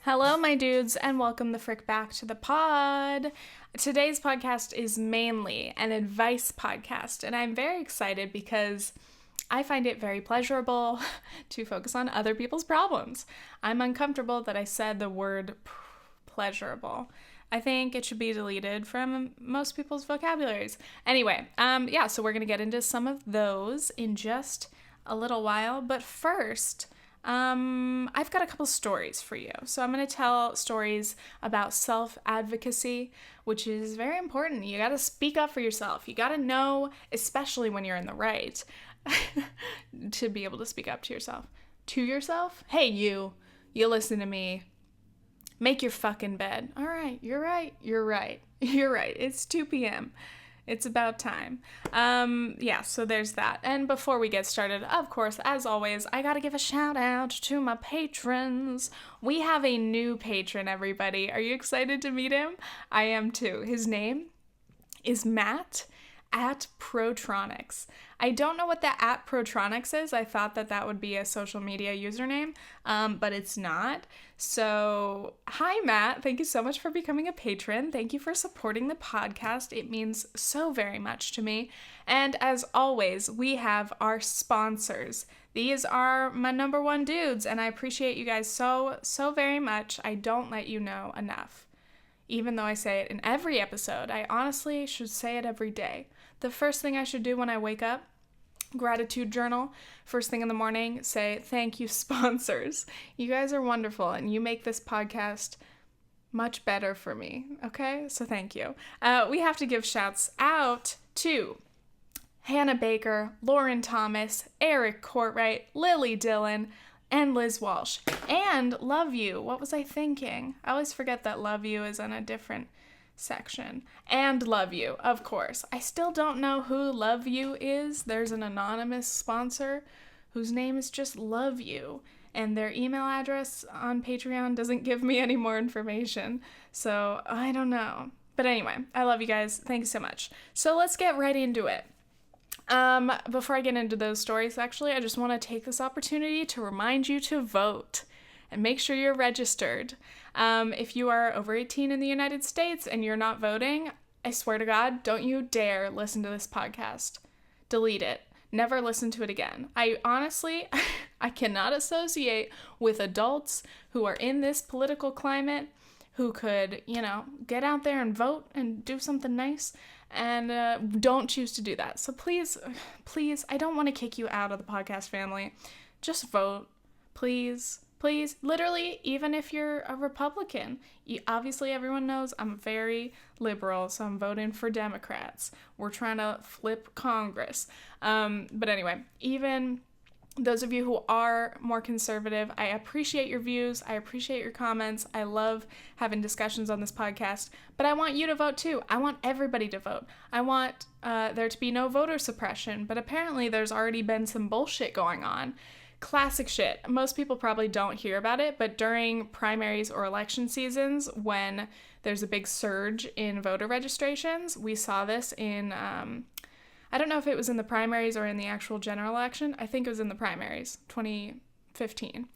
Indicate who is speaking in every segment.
Speaker 1: Hello, my dudes, and welcome the frick back to the pod. Today's podcast is mainly an advice podcast, and I'm very excited because I find it very pleasurable to focus on other people's problems. I'm uncomfortable that I said the word pleasurable. I think it should be deleted from most people's vocabularies. Anyway, so we're going to get into some of those in just a little while, but first, I've got a couple stories for you. So I'm going to tell stories about self-advocacy, which is very important. You got to speak up for yourself. You got to know, especially when you're in the right, to be able to speak up to yourself. To yourself? Hey, you listen to me. Make your fucking bed. All right, you're right. It's 2 p.m. It's about time. So there's that. And before we get started, of course, as always, I gotta give a shout out to my patrons. We have a new patron, everybody. Are you excited to meet him? I am too. His name is Matt at Protronics. I don't know what the at Protronics is. I thought that would be a social media username, but it's not. So, hi Matt. Thank you so much for becoming a patron. Thank you for supporting the podcast. It means so very much to me. And as always, we have our sponsors. These are my number one dudes, and I appreciate you guys so very much. I don't let you know enough. Even though I say it in every episode, I honestly should say it every day. The first thing I should do when I wake up, gratitude journal, first thing in the morning, say, thank you, sponsors. You guys are wonderful, and you make this podcast much better for me, okay? So thank you. We have to give shouts out to Hannah Baker, Lauren Thomas, Eric Courtwright, Lily Dillon, and Liz Walsh. And Love You. What was I thinking? I always forget that Love You is in a different section. And Love You, of course. I still don't know who Love You is. There's an anonymous sponsor whose name is just Love You, and their email address on Patreon doesn't give me any more information, so I don't know. But anyway, I love you guys. Thank you so much. So let's get right into it. Before I get into those stories, actually, I just want to take this opportunity to remind you to vote and make sure you're registered. If you are over 18 in the United States and you're not voting, I swear to God, don't you dare listen to this podcast. Delete it. Never listen to it again. I honestly, I cannot associate with adults who are in this political climate who could, get out there and vote and do something nice and don't choose to do that. So please, I don't want to kick you out of the podcast family. Just vote. Please, literally, even if you're a Republican. Obviously, everyone knows I'm very liberal, so I'm voting for Democrats. We're trying to flip Congress. But anyway, even those of you who are more conservative, I appreciate your views. I appreciate your comments. I love having discussions on this podcast. But I want you to vote too. I want everybody to vote. I want there to be no voter suppression. But apparently there's already been some bullshit going on. Classic shit. Most people probably don't hear about it, but during primaries or election seasons, when there's a big surge in voter registrations, we saw this in, I don't know if it was in the primaries or in the actual general election. I think it was in the primaries, 2015.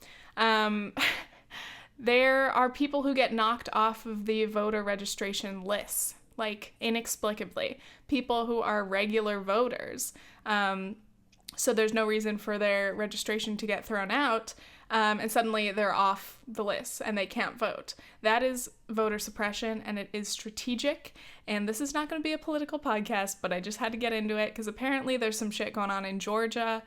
Speaker 1: There are people who get knocked off of the voter registration lists, like inexplicably. People who are regular voters. So there's no reason for their registration to get thrown out, and suddenly they're off the list and they can't vote. That is voter suppression, and it is strategic, and this is not going to be a political podcast, but I just had to get into it because apparently there's some shit going on in Georgia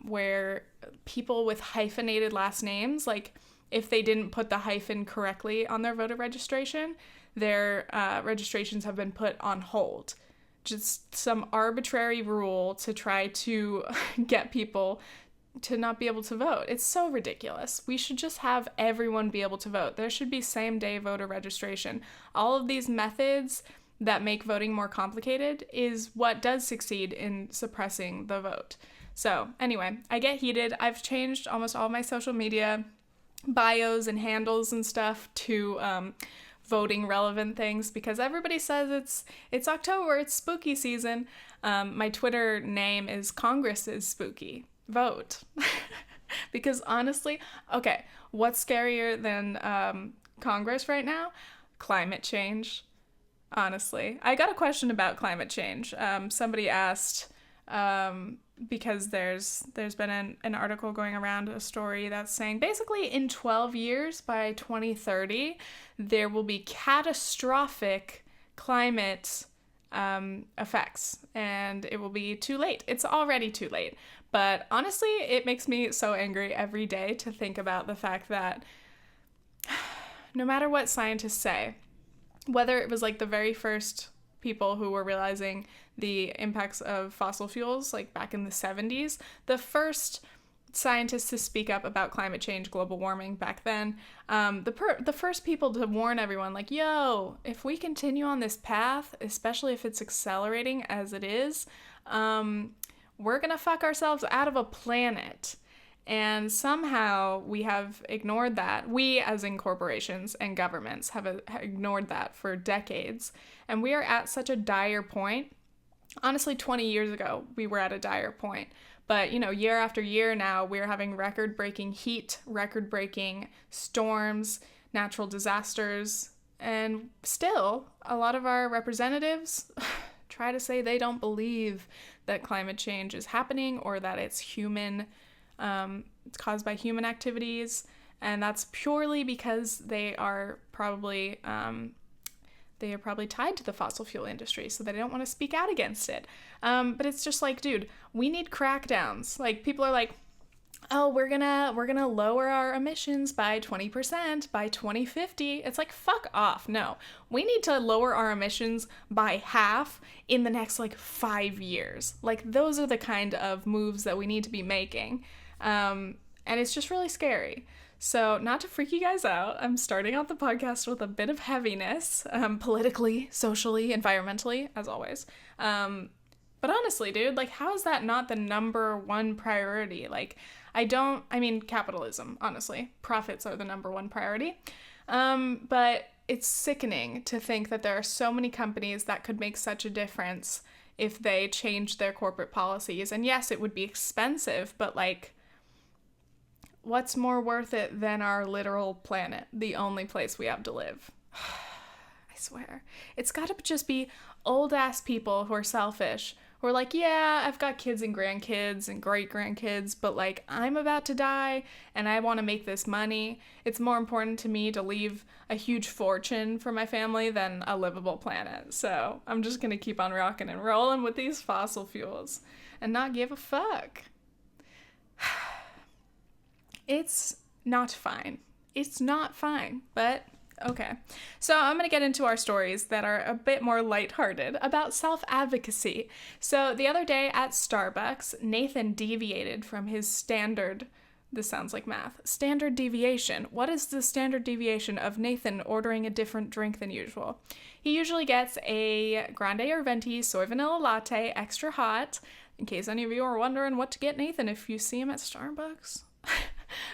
Speaker 1: where people with hyphenated last names, like if they didn't put the hyphen correctly on their voter registration, their registrations have been put on hold. Just some arbitrary rule to try to get people to not be able to vote. It's so ridiculous. We should just have everyone be able to vote. There should be same-day voter registration. All of these methods that make voting more complicated is what does succeed in suppressing the vote. So anyway, I get heated. I've changed almost all my social media bios and handles and stuff to voting relevant things because everybody says it's October, it's spooky season. My Twitter name is Congress is spooky. Vote. Because honestly, okay, what's scarier than Congress right now? Climate change. Honestly, I got a question about climate change. Somebody asked, because there's been an article going around, a story that's saying basically in 12 years, by 2030, there will be catastrophic climate effects, and it will be too late. It's already too late. But honestly, it makes me so angry every day to think about the fact that no matter what scientists say, whether it was like the very first people who were realizing the impacts of fossil fuels, like back in the 70s, the first scientists to speak up about climate change, global warming back then, the first people to warn everyone, like, yo, if we continue on this path, especially if it's accelerating as it is, we're gonna fuck ourselves out of a planet. And somehow we have ignored that. We, as in corporations and governments, have ignored that for decades. And we are at such a dire point. Honestly, 20 years ago, we were at a dire point. But, year after year now, we're having record-breaking heat, record-breaking storms, natural disasters. And still, a lot of our representatives try to say they don't believe that climate change is happening or that it's human. It's caused by human activities, and that's purely because they are probably tied to the fossil fuel industry, so they don't want to speak out against it. But it's just like, dude, we need crackdowns. Like, people are like, oh, we're gonna lower our emissions by 20% by 2050. It's like, fuck off. No, we need to lower our emissions by half in the next 5 years. Like, those are the kind of moves that we need to be making. And it's just really scary. So, not to freak you guys out, I'm starting out the podcast with a bit of heaviness, politically, socially, environmentally, as always. But honestly, dude, how is that not the number one priority? Capitalism, honestly. Profits are the number one priority. But it's sickening to think that there are so many companies that could make such a difference if they changed their corporate policies. And yes, it would be expensive, but what's more worth it than our literal planet, the only place we have to live? I swear. It's gotta just be old-ass people who are selfish, who are like, yeah, I've got kids and grandkids and great-grandkids, but I'm about to die and I want to make this money. It's more important to me to leave a huge fortune for my family than a livable planet. So I'm just gonna keep on rocking and rolling with these fossil fuels and not give a fuck. It's not fine. It's not fine, but okay. So I'm going to get into our stories that are a bit more lighthearted about self-advocacy. So the other day at Starbucks, Nathan deviated from his standard, this sounds like math, standard deviation. What is the standard deviation of Nathan ordering a different drink than usual? He usually gets a grande or venti soy vanilla latte, extra hot, in case any of you are wondering what to get Nathan if you see him at Starbucks.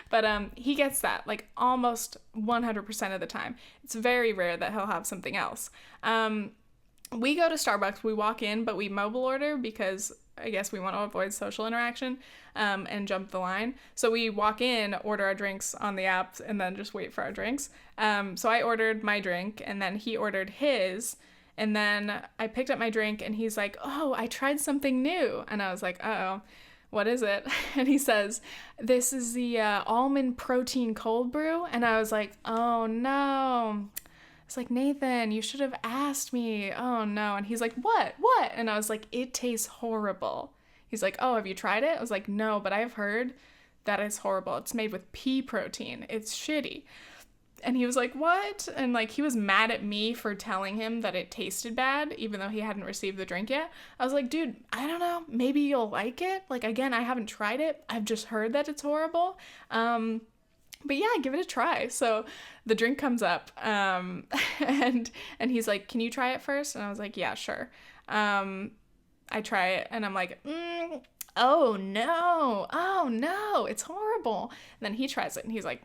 Speaker 1: But he gets that almost 100% of the time. It's very rare that he'll have something else. We go to Starbucks, we walk in, but we mobile order because I guess we want to avoid social interaction and jump the line. So we walk in, order our drinks on the app, and then just wait for our drinks. So I ordered my drink, and then he ordered his. And then I picked up my drink, and he's like, oh, I tried something new. And I was like, uh-oh. What is it? And he says, this is the almond protein cold brew. And I was like, oh no. It's like, Nathan, you should have asked me. Oh no. And he's like, what? And I was like, it tastes horrible. He's like, oh, have you tried it? I was like, no, but I've heard that it's horrible. It's made with pea protein. It's shitty. And he was like, what? And he was mad at me for telling him that it tasted bad, even though he hadn't received the drink yet. I was like, dude, I don't know. Maybe you'll like it. Again, I haven't tried it. I've just heard that it's horrible. But yeah, give it a try. So the drink comes up, and he's like, can you try it first? And I was like, yeah, sure. I try it, and I'm like, oh no, it's horrible. And then he tries it, and he's like,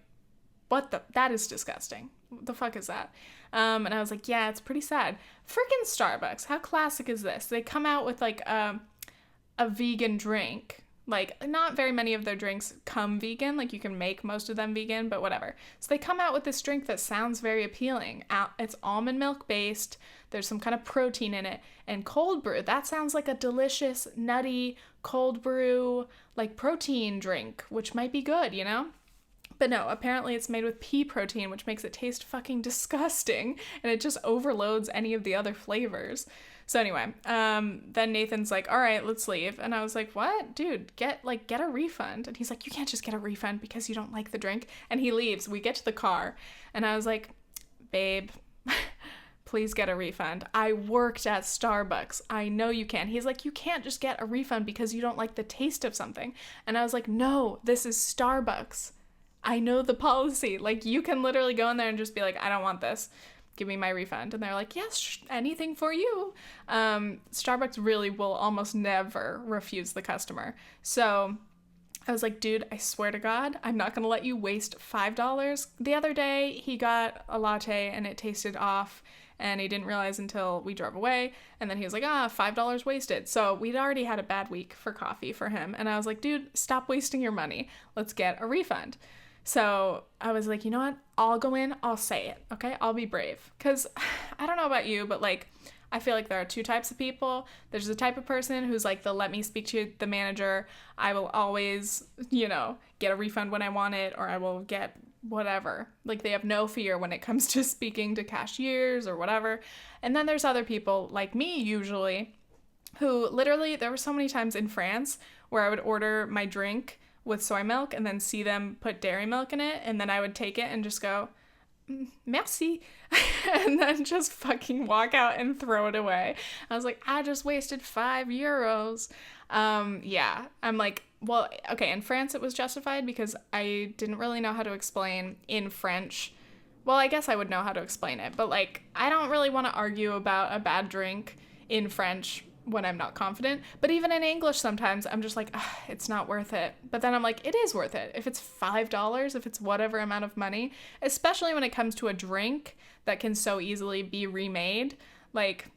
Speaker 1: that is disgusting. What the fuck is that? And I was like, yeah, it's pretty sad. Freaking Starbucks. How classic is this? They come out with like a vegan drink. Like, not very many of their drinks come vegan. Like, you can make most of them vegan, but whatever. So they come out with this drink that sounds very appealing. It's almond milk based. There's some kind of protein in it. And cold brew, that sounds like a delicious, nutty, cold brew, like protein drink, which might be good, you know? But no, apparently it's made with pea protein, which makes it taste fucking disgusting. And it just overloads any of the other flavors. So anyway, then Nathan's like, all right, let's leave. And I was like, what? Dude, get a refund. And he's like, you can't just get a refund because you don't like the drink. And he leaves. We get to the car. And I was like, babe, please get a refund. I worked at Starbucks. I know you can. He's like, you can't just get a refund because you don't like the taste of something. And I was like, no, this is Starbucks. I know the policy. Like, you can literally go in there and just be like, I don't want this. Give me my refund. And they're like, yes, anything for you. Starbucks really will almost never refuse the customer. So I was like, dude, I swear to God, I'm not going to let you waste $5. The other day, he got a latte and it tasted off. And he didn't realize until we drove away. And then he was like, $5 wasted. So we'd already had a bad week for coffee for him. And I was like, dude, stop wasting your money. Let's get a refund. So I was like, you know what? I'll go in, I'll say it, okay? I'll be brave. Because I don't know about you, but like, I feel like there are two types of people. There's the type of person who's like, they'll let me speak to the manager. I will always, get a refund when I want it, or I will get whatever. Like, they have no fear when it comes to speaking to cashiers or whatever. And then there's other people, like me usually, who literally, there were so many times in France where I would order my drink with soy milk and then see them put dairy milk in it, and then I would take it and just go, merci, and then just fucking walk out and throw it away. I was like, I just wasted €5. Yeah, I'm like, well, okay, in France it was justified because I didn't really know how to explain in French. Well, I guess I would know how to explain it, but like, I don't really want to argue about a bad drink in French when I'm not confident. But even in English sometimes I'm just like, it's not worth it. But then I'm like, it is worth it. If it's $5, if it's whatever amount of money, especially when it comes to a drink that can so easily be remade, like,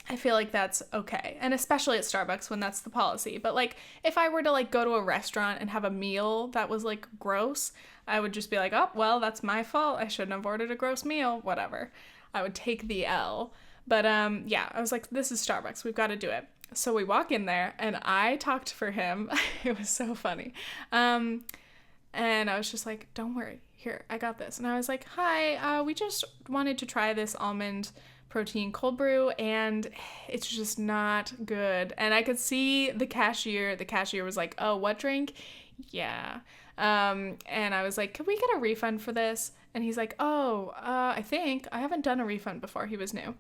Speaker 1: I feel like that's okay. And especially at Starbucks when that's the policy. But like, if I were to like go to a restaurant and have a meal that was like gross, I would just be like, oh, well, that's my fault. I shouldn't have ordered a gross meal, whatever. I would take the L. But yeah, I was like, this is Starbucks. We've got to do it. So we walk in there and I talked for him. It was so funny. And I was just like, don't worry. Here, I got this. And I was like, hi, we just wanted to try this almond protein cold brew and it's just not good. And I could see the cashier was like, oh, what drink? Yeah. And I was like, can we get a refund for this? And he's like, I think I haven't done a refund before. He was new.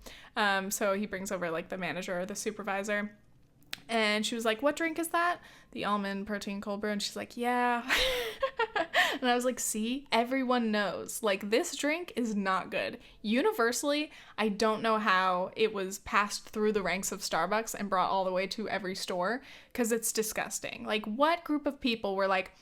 Speaker 1: So he brings over like the manager or the supervisor. And she was like, what drink is that? The almond protein cold brew. And she's like, yeah. And I was like, see, everyone knows. Like, this drink is not good. Universally, I don't know how it was passed through the ranks of Starbucks and brought all the way to every store, because it's disgusting. Like, what group of people were like,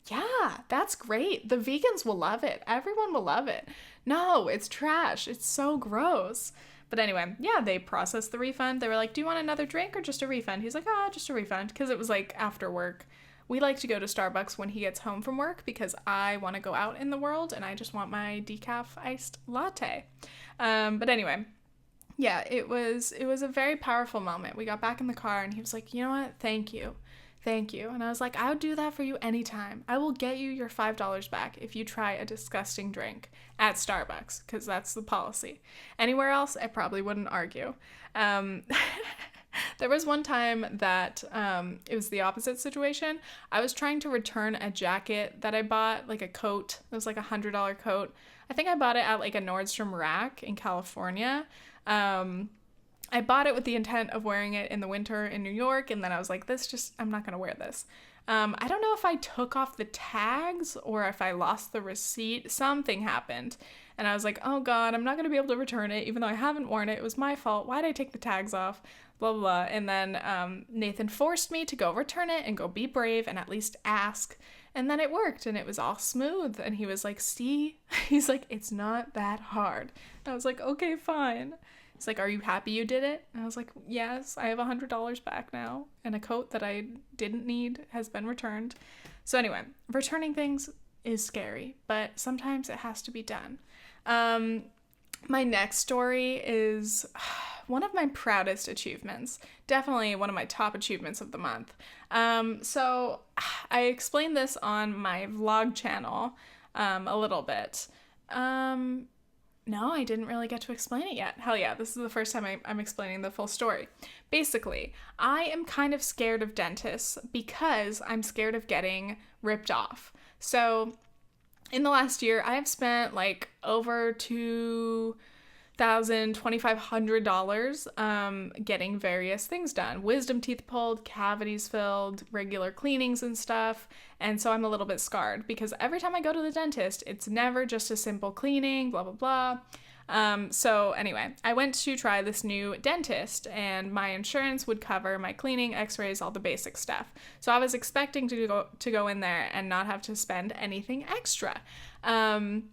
Speaker 1: yeah, that's great. The vegans will love it. Everyone will love it. No, it's trash. It's so gross. But anyway, yeah, they processed the refund. They were like, do you want another drink or just a refund? He's like, just a refund. Because it was like after work. We like to go to Starbucks when he gets home from work because I want to go out in the world and I just want my decaf iced latte. But anyway, yeah, it was a very powerful moment. We got back in the car and he was like, you know what? Thank you. And I was like, I would do that for you anytime. I will get you your $5 back if you try a disgusting drink at Starbucks, because that's the policy. Anywhere else, I probably wouldn't argue. There was one time that it was the opposite situation. I was trying to return a jacket that I bought, like a coat. It was like a $100 coat. I think I bought it at like a Nordstrom Rack in California. I bought it with the intent of wearing it in the winter in New York, and then I was like, I'm not going to wear this. I don't know if I took off the tags or if I lost the receipt. Something happened. And I was like, oh God, I'm not going to be able to return it, even though I haven't worn it. It was my fault. Why did I take the tags off? blah, blah, blah. And then Nathan forced me to go return it and go be brave and at least ask. And then it worked and it was all smooth. And he was like, see? He's like, it's not that hard. And I was like, okay, fine. He's like, are you happy you did it? And I was like, yes, I have $100 back now. And a coat that I didn't need has been returned. So anyway, returning things is scary, but sometimes it has to be done. My next story is one of my proudest achievements. Definitely one of my top achievements of the month. So I explained this on my vlog channel a little bit. No, I didn't really get to explain it yet. Hell yeah, this is the first time I'm explaining the full story. Basically, I am kind of scared of dentists because I'm scared of getting ripped off. So in the last year, I have spent like over $2,500 getting various things done. Wisdom teeth pulled, cavities filled, regular cleanings and stuff. And so I'm a little bit scarred because every time I go to the dentist, it's never just a simple cleaning, blah, blah, blah. So anyway, I went to try this new dentist and my insurance would cover my cleaning, x-rays, all the basic stuff. So I was expecting to go in there and not have to spend anything extra. And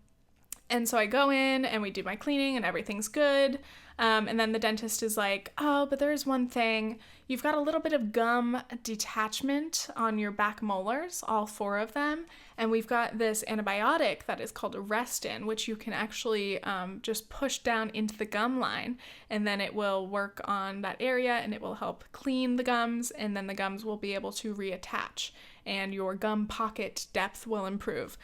Speaker 1: so I go in and we do my cleaning and everything's good. And then the dentist is like, oh, but there's one thing. You've got a little bit of gum detachment on your back molars, all 4 of them. And we've got this antibiotic that is called Restin, which you can actually just push down into the gum line. And then it will work on that area and it will help clean the gums. And then the gums will be able to reattach and your gum pocket depth will improve.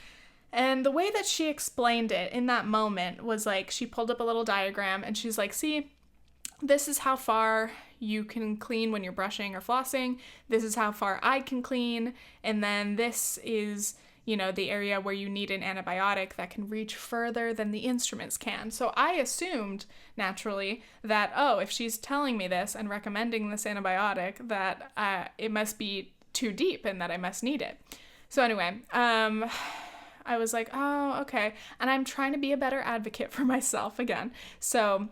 Speaker 1: And the way that she explained it in that moment was like, she pulled up a little diagram and she's like, see, this is how far you can clean when you're brushing or flossing. This is how far I can clean. And then this is, you know, the area where you need an antibiotic that can reach further than the instruments can. So I assumed naturally that, oh, if she's telling me this and recommending this antibiotic, that it must be too deep and that I must need it. So anyway, I was like, oh, okay. And I'm trying to be a better advocate for myself again. So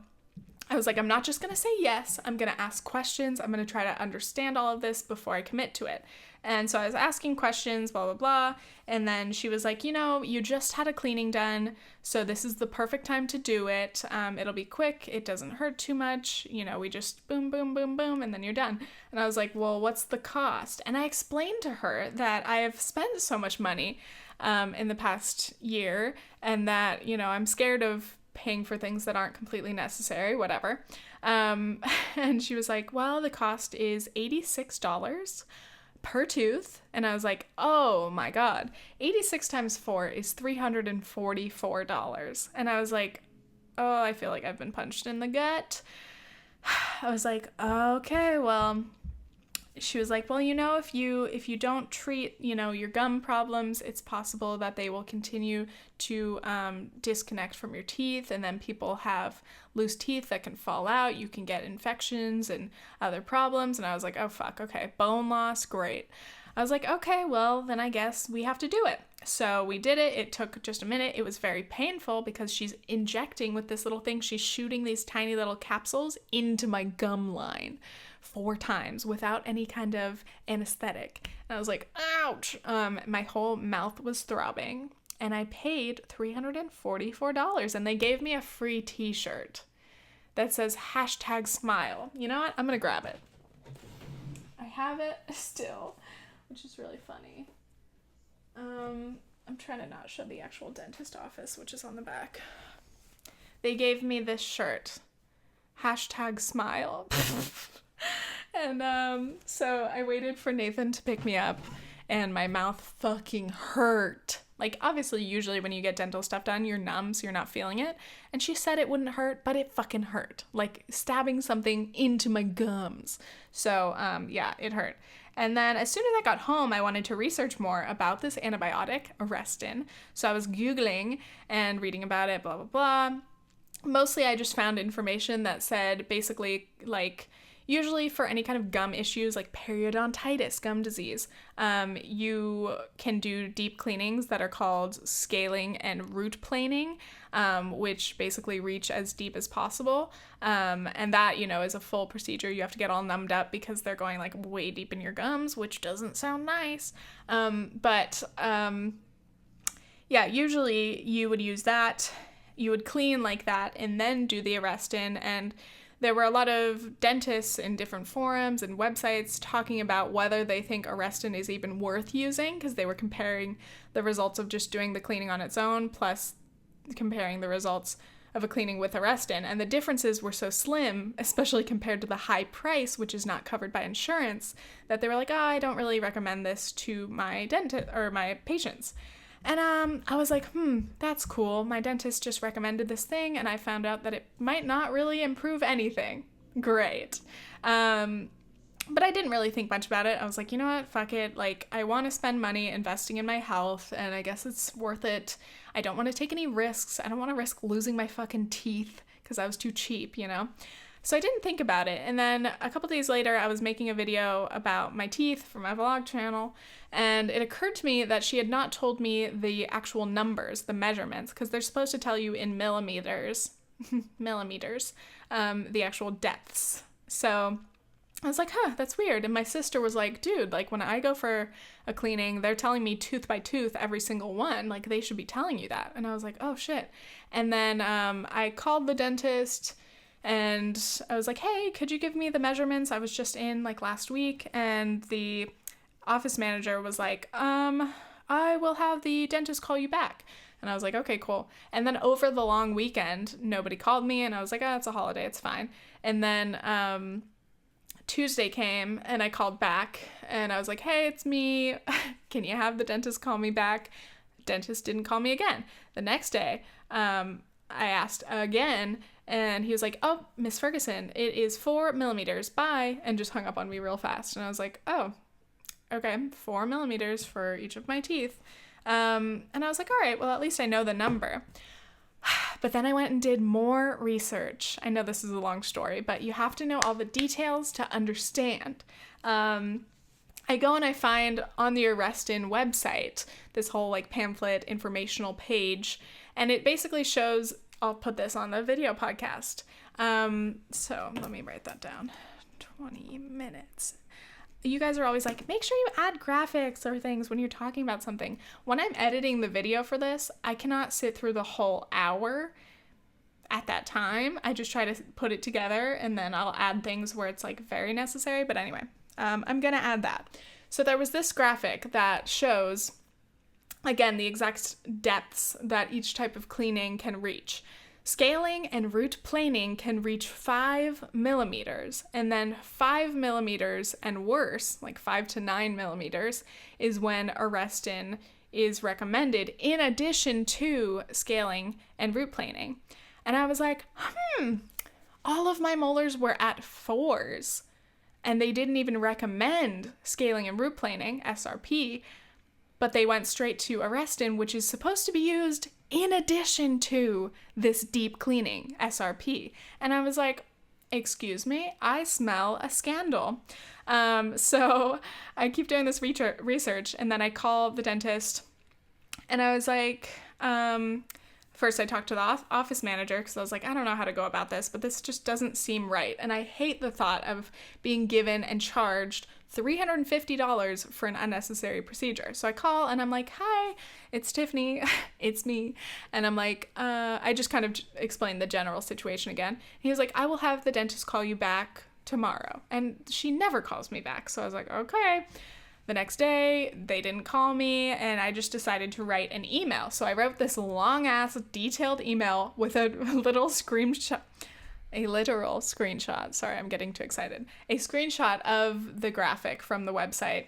Speaker 1: I was like, I'm not just going to say yes. I'm going to ask questions. I'm going to try to understand all of this before I commit to it. And so I was asking questions, blah, blah, blah. And then she was like, you know, you just had a cleaning done. So this is the perfect time to do it. It'll be quick. It doesn't hurt too much. You know, we just boom, boom, boom, boom, and then you're done. And I was like, well, what's the cost? And I explained to her that I have spent so much money in the past year and that, you know, I'm scared of paying for things that aren't completely necessary, whatever. And she was like, well, the cost is $86 per tooth. And I was like, oh my God, 86 times 4 is $344. And I was like, oh, I feel like I've been punched in the gut. I was like, okay, well, she was like, well, you know, if you don't treat, you know, your gum problems, it's possible that they will continue to disconnect from your teeth, and then people have loose teeth that can fall out. You can get infections and other problems. And I was like, oh, fuck, okay, bone loss, great. I was like, okay, well, then I guess we have to do it. So we did it. It took just a minute. It was very painful because she's injecting with this little thing. She's shooting these tiny little capsules into my gum line 4 times without any kind of anesthetic. And I was like, ouch. My whole mouth was throbbing. And I paid $344. And they gave me a free t-shirt that says #smile. You know what? I'm going to grab it. I have it still, which is really funny. I'm trying to not show the actual dentist office, which is on the back. They gave me this shirt, #smile. And so I waited for Nathan to pick me up, and my mouth fucking hurt. Like, obviously, usually when you get dental stuff done, you're numb, so you're not feeling it. And she said it wouldn't hurt, but it fucking hurt. Like, stabbing something into my gums. So, yeah, it hurt. And then as soon as I got home, I wanted to research more about this antibiotic, Restin. So I was Googling and reading about it, blah, blah, blah. Mostly I just found information that said basically, like, usually for any kind of gum issues like periodontitis, gum disease, you can do deep cleanings that are called scaling and root planing, which basically reach as deep as possible. And that, is a full procedure. You have to get all numbed up because they're going like way deep in your gums, which doesn't sound nice. Yeah, usually you would use that. You would clean like that and then do the Arrestin. And there were a lot of dentists in different forums and websites talking about whether they think Arrestin is even worth using, because they were comparing the results of just doing the cleaning on its own plus comparing the results of a cleaning with Arrestin. And the differences were so slim, especially compared to the high price, which is not covered by insurance, that they were like, I don't really recommend this to my dentist or my patients. And I was like, that's cool. My dentist just recommended this thing, and I found out that it might not really improve anything. Great. But I didn't really think much about it. I was like, you know what? Fuck it. Like, I want to spend money investing in my health, and I guess it's worth it. I don't want to take any risks. I don't want to risk losing my fucking teeth because I was too cheap, So I didn't think about it. And then a couple days later, I was making a video about my teeth for my vlog channel, and it occurred to me that she had not told me the actual numbers, the measurements, because they're supposed to tell you in millimeters, the actual depths. So I was like, that's weird. And my sister was like, dude, like when I go for a cleaning, they're telling me tooth by tooth every single one. Like they should be telling you that. And I was like, oh shit. And then I called the dentist, and I was like, hey, could you give me the measurements? I was just in like last week. And the office manager was like, I will have the dentist call you back. And I was like, okay, cool. And then over the long weekend, nobody called me, and I was like, it's a holiday, it's fine. And then Tuesday came, and I called back, and I was like, hey, it's me. Can you have the dentist call me back? Dentist didn't call me again. The next day, I asked again, and he was like, oh, Miss Ferguson, it is 4 millimeters, bye, and just hung up on me real fast. And I was like, oh, okay, 4 millimeters for each of my teeth. And I was like, all right, well, at least I know the number. But then I went and did more research. I know this is a long story, but you have to know all the details to understand. I go and I find on the Arrestin website this whole like pamphlet informational page, and it basically shows, I'll put this on the video podcast. So let me write that down. 20 minutes. You guys are always like, make sure you add graphics or things when you're talking about something. When I'm editing the video for this, I cannot sit through the whole hour at that time. I just try to put it together, and then I'll add things where it's like very necessary. But anyway, I'm going to add that. So there was this graphic that shows, again, the exact depths that each type of cleaning can reach. Scaling and root planing can reach 5 millimeters, and then 5 millimeters and worse, like 5 to 9 millimeters, is when Arrestin is recommended in addition to scaling and root planing. And I was like, all of my molars were at 4s, and they didn't even recommend scaling and root planing, SRP, but they went straight to Arrestin, which is supposed to be used in addition to this deep cleaning, SRP. And I was like, excuse me, I smell a scandal. So I keep doing this research, and then I call the dentist, and I was like, first I talked to the office manager, because I was like, I don't know how to go about this, but this just doesn't seem right. And I hate the thought of being given and charged $350 for an unnecessary procedure. So I call, and I'm like, hi, it's Tiffany, it's me. And I'm like, I just kind of explained the general situation again. He was like, I will have the dentist call you back tomorrow. And she never calls me back. So I was like, okay. The next day, they didn't call me, and I just decided to write an email. So I wrote this long-ass, detailed email with a literal screenshot. Sorry, I'm getting too excited. A screenshot of the graphic from the website.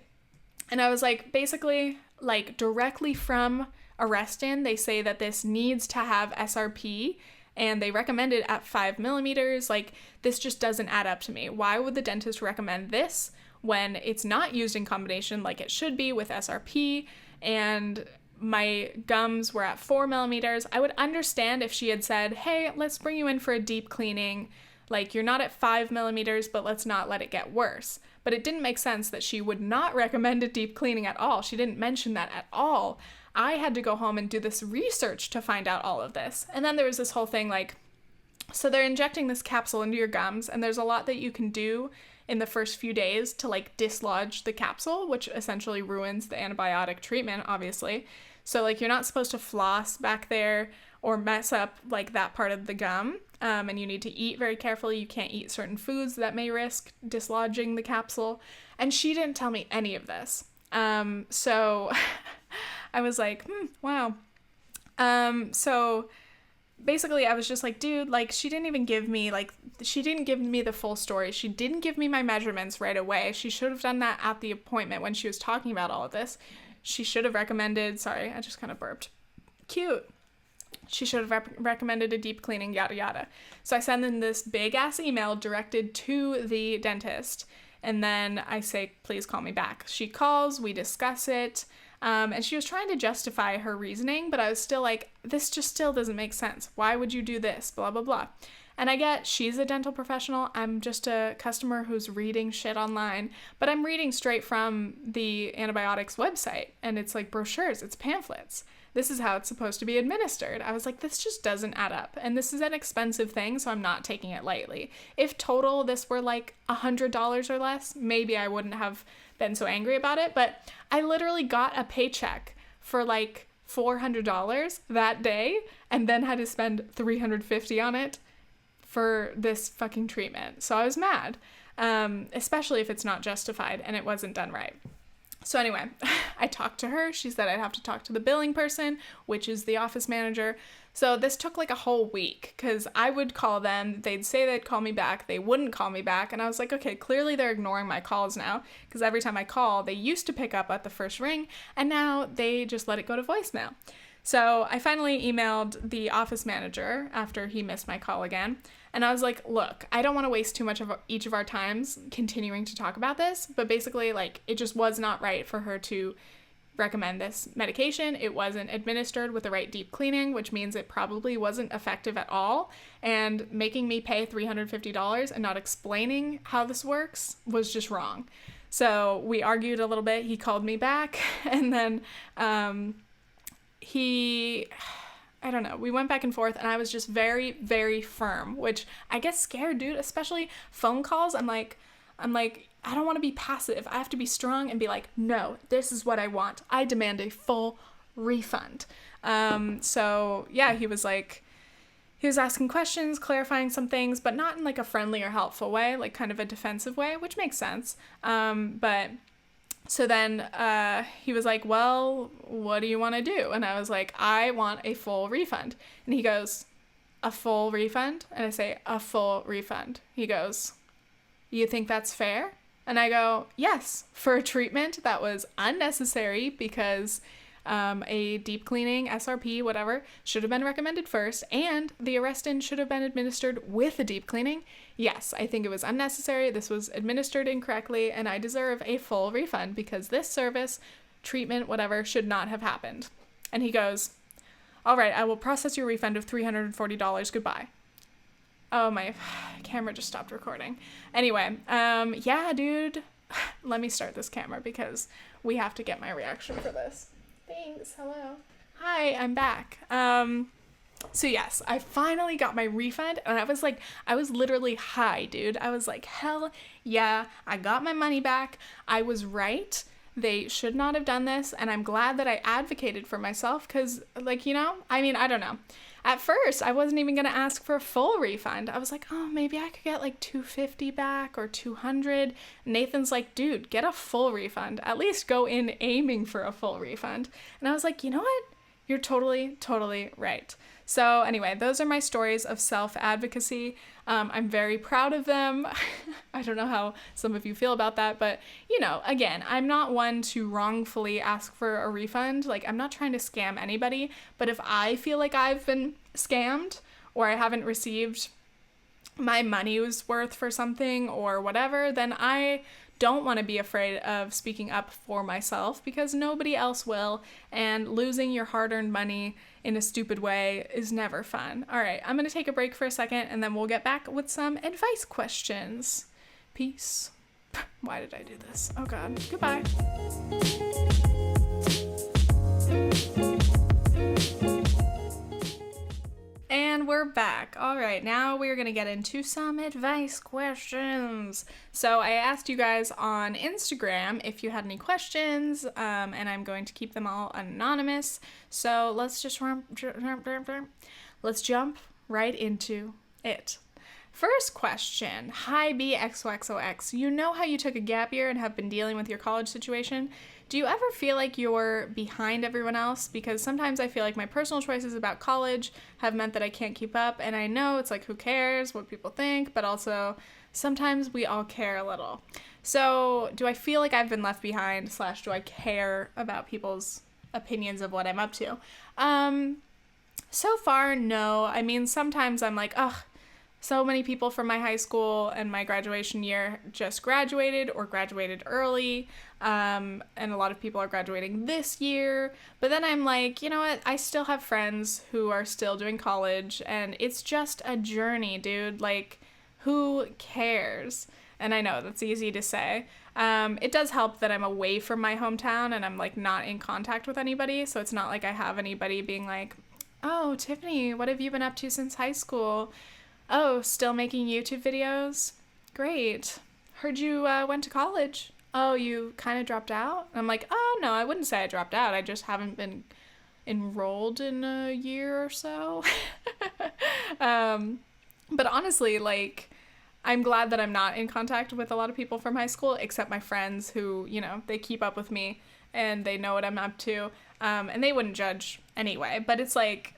Speaker 1: And I was like, basically, like directly from Arrestin, they say that this needs to have SRP, and they recommend it at 5 millimeters. Like, this just doesn't add up to me. Why would the dentist recommend this when it's not used in combination like it should be with SRP, and my gums were at 4 millimeters? I would understand if she had said, hey, let's bring you in for a deep cleaning. Like, you're not at 5 millimeters, but let's not let it get worse. But it didn't make sense that she would not recommend a deep cleaning at all. She didn't mention that at all. I had to go home and do this research to find out all of this. And then there was this whole thing like, so they're injecting this capsule into your gums, and there's a lot that you can do in the first few days to like dislodge the capsule, which essentially ruins the antibiotic treatment, obviously. So like, you're not supposed to floss back there or mess up like that part of the gum. And you need to eat very carefully. You can't eat certain foods that may risk dislodging the capsule. And she didn't tell me any of this. So I was like, wow. So basically I was just like, dude, like, she didn't give me the full story. She didn't give me my measurements right away. She should have done that at the appointment when she was talking about all of this. She should have recommended, sorry, I just kind of burped. Cute. She should have recommended a deep cleaning, yada, yada. So I send in this big ass email directed to the dentist. And then I say, please call me back. She calls, we discuss it. And she was trying to justify her reasoning, but I was still like, this just still doesn't make sense. Why would you do this? Blah, blah, blah. And I get she's a dental professional. I'm just a customer who's reading shit online, but I'm reading straight from the antibiotics website, and it's like brochures, it's pamphlets. This is how it's supposed to be administered. I was like, this just doesn't add up. And this is an expensive thing, so I'm not taking it lightly. If total this were like $100 or less, maybe I wouldn't have been so angry about it. But I literally got a paycheck for like $400 that day and then had to spend $350 on it for this fucking treatment. So I was mad, especially if it's not justified and it wasn't done right. So anyway, I talked to her. She said I'd have to talk to the billing person, which is the office manager. So this took like a whole week because I would call them. They'd say they'd call me back. They wouldn't call me back. And I was like, okay, clearly they're ignoring my calls now because every time I call, they used to pick up at the first ring and now they just let it go to voicemail. So I finally emailed the office manager after he missed my call again. And I was like, look, I don't want to waste too much of each of our times continuing to talk about this, but basically, like, it just was not right for her to recommend this medication. It wasn't administered with the right deep cleaning, which means it probably wasn't effective at all. And making me pay $350 and not explaining how this works was just wrong. So we argued a little bit. He called me back, and then I don't know, we went back and forth, and I was just very, very firm, which I get scared, dude, especially phone calls. I'm like, I don't want to be passive. I have to be strong and be like, no, this is what I want. I demand a full refund. So yeah, he was asking questions, clarifying some things, but not in like a friendly or helpful way, like kind of a defensive way, which makes sense. But so then he was like, well, what do you want to do? And I was like, I want a full refund. And he goes, a full refund? And I say, a full refund. He goes, you think that's fair? And I go, yes, for a treatment that was unnecessary because a deep cleaning, SRP, whatever, should have been recommended first, and the Arrestin should have been administered with a deep cleaning. Yes, I think it was unnecessary. This was administered incorrectly, and I deserve a full refund because this service, treatment, whatever, should not have happened. And he goes, all right, I will process your refund of $340. Goodbye. Oh, my camera just stopped recording. Anyway, yeah, dude, let me start this camera because we have to get my reaction for this. Thanks. Hello. Hi, I'm back. So yes, I finally got my refund, and I was literally high, dude. I was like, hell yeah, I got my money back. I was right. They should not have done this, and I'm glad that I advocated for myself because, like, you know, I mean, I don't know. At first, I wasn't even going to ask for a full refund. I was like, oh, maybe I could get like $250 back or $200. Nathan's like, dude, get a full refund. At least go in aiming for a full refund. And I was like, you know what? You're totally, totally right. So anyway, those are my stories of self-advocacy. I'm very proud of them. I don't know how some of you feel about that, but you know, again, I'm not one to wrongfully ask for a refund. Like, I'm not trying to scam anybody, but if I feel like I've been scammed or I haven't received my money's worth for something or whatever, then I don't want to be afraid of speaking up for myself because nobody else will, and losing your hard-earned money in a stupid way is never fun. All right, I'm going to take a break for a second, and then we'll get back with some advice questions. Peace. Why did I do this? Oh God. Goodbye. And we're back. All right, now we're going to get into some advice questions. So I asked you guys on Instagram if you had any questions, and I'm going to keep them all anonymous. So let's just jump right into it. First question. Hi, BXOXOX. You know how you took a gap year and have been dealing with your college situation? Do you ever feel like you're behind everyone else? Because sometimes I feel like my personal choices about college have meant that I can't keep up, and I know it's like, who cares what people think, but also sometimes we all care a little. So do I feel like I've been left behind / do I care about people's opinions of what I'm up to? So far, no. I mean, sometimes I'm like, ugh, so many people from my high school and my graduation year just graduated or graduated early, and a lot of people are graduating this year. But then I'm like, you know what? I still have friends who are still doing college, and it's just a journey, dude. Like, who cares? And I know that's easy to say. It does help that I'm away from my hometown and I'm like not in contact with anybody, so it's not like I have anybody being like, oh, Tiffany, what have you been up to since high school? Oh, still making YouTube videos? Great. Heard you went to college. Oh, you kind of dropped out? I'm like, oh, no, I wouldn't say I dropped out. I just haven't been enrolled in a year or so. But honestly, like, I'm glad that I'm not in contact with a lot of people from high school, except my friends who, you know, they keep up with me and they know what I'm up to. And they wouldn't judge anyway. But it's like,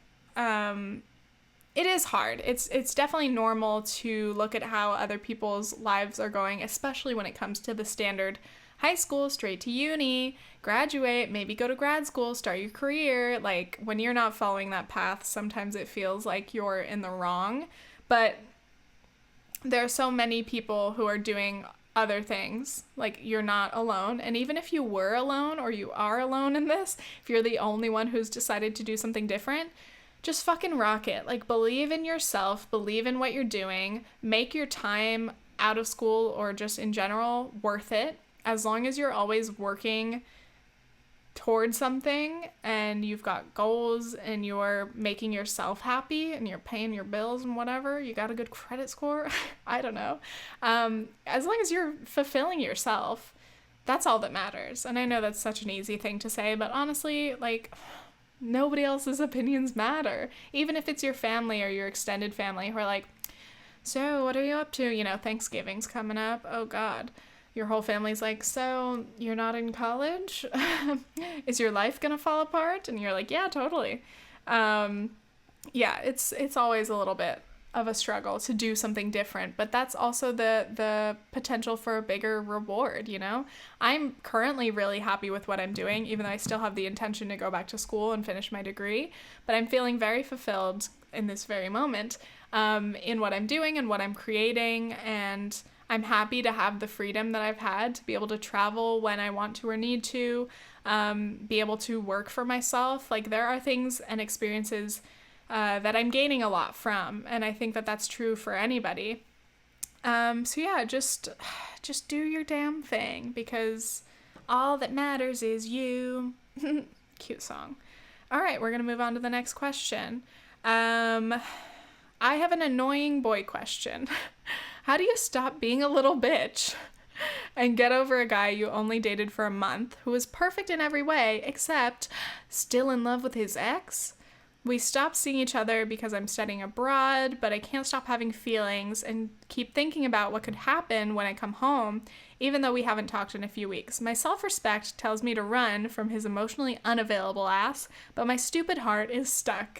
Speaker 1: it is hard. It's definitely normal to look at how other people's lives are going, especially when it comes to the standard high school, straight to uni, graduate, maybe go to grad school, start your career. Like, when you're not following that path, sometimes it feels like you're in the wrong. But there are so many people who are doing other things. Like, you're not alone. And even if you were alone or you are alone in this, if you're the only one who's decided to do something different, just fucking rock it. Like, believe in yourself, believe in what you're doing, make your time out of school or just in general worth it. As long as you're always working towards something and you've got goals and you're making yourself happy and you're paying your bills and whatever, you got a good credit score, I don't know. As long as you're fulfilling yourself, that's all that matters. And I know that's such an easy thing to say, but honestly, like, nobody else's opinions matter. Even if it's your family or your extended family who are like, so what are you up to? You know, Thanksgiving's coming up. Oh God. Your whole family's like, so you're not in college? Is your life gonna fall apart? And you're like, yeah, totally. Yeah, it's always a little bit of a struggle to do something different, but that's also the potential for a bigger reward, you know? I'm currently really happy with what I'm doing, even though I still have the intention to go back to school and finish my degree, but I'm feeling very fulfilled in this very moment, in what I'm doing and what I'm creating, and I'm happy to have the freedom that I've had to be able to travel when I want to or need to, be able to work for myself. Like, there are things and experiences that I'm gaining a lot from, and I think that that's true for anybody. So yeah, just do your damn thing, because all that matters is you. Cute song. All right, we're gonna move on to the next question. I have an annoying boy question. How do you stop being a little bitch and get over a guy you only dated for a month who is perfect in every way except still in love with his ex? We stopped seeing each other because I'm studying abroad, but I can't stop having feelings and keep thinking about what could happen when I come home, even though we haven't talked in a few weeks. My self-respect tells me to run from his emotionally unavailable ass, but my stupid heart is stuck.